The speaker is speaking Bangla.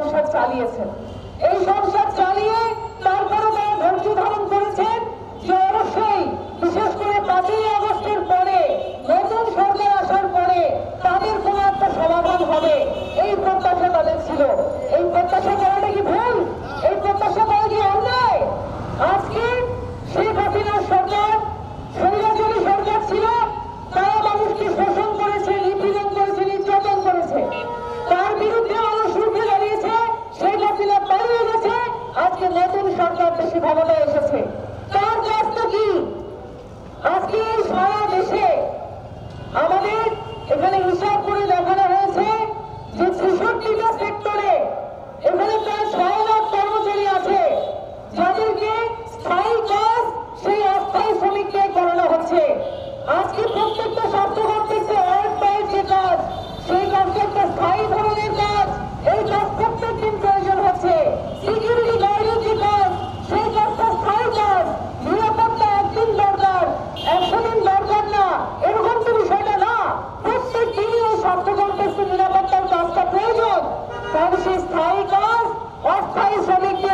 সংসার চালিয়েছেন। এই সংসার চালিয়ে তারপরে তারা ধৈর্য ধারণ করেছেন যে অবশ্যই বিশেষ করে 5ই আগস্টের পরে নতুন সরকার আসার পরে তাদের কোন একটা সমাধান হবে, এই প্রত্যাশা তাদের ছিল। এই প্রত্যাশা করাটা কি ভুল? এই প্রত্যাশা করা কি অন্যায়? আজকে শেখ হাসিনার সরকার স্বৈরাচারী সরকার ছিল, তারা মানুষকে শোষণ করেছে, নিপীড়ন করেছে, নির্যাতন করেছে। তার বিরুদ্ধে মানুষ রুখে দাঁড়িয়েছে, শেখ হাসিনা পালিয়ে গেছে, আজকে নতুন সরকার দেশে ক্ষমতায় এসেছে। তার কাজটা কি? আজকে সারা দেশে আমাদের এখানে হিসাব করে দেখানো হয়েছে যে 66টা সেক্টরে এখানে প্রায় 6 লাখ কর্মচারী আছে, যাদেরকে স্থায়ী কাজ সেই অস্থায়ী শ্রমিককে করানো হচ্ছে। আজকে প্রত্যেকটা স্বাস্থ্য কমপ্লেক্সে ওয়ার্ড পায়ের যে কাজ, সেই কাজটা একটা স্থায়ী ধরনের কাজ, এই কাজ প্রত্যেক দিন প্রয়োজন হচ্ছে। সিকিউরিটি গার্ডের যে কাজ, সেই কাজটা স্থায়ী কাজ। নিরাপত্তা একদিন দরকার, 100 দিন দরকার না, এরকম তো বিষয়টা না। প্রত্যেক দিনই ওই স্বাস্থ্য কমপ্লেক্সের নিরাপত্তার কাজটা প্রয়োজন। তাহলে সেই স্থায়ী কাজ অস্থায়ী শ্রমিককে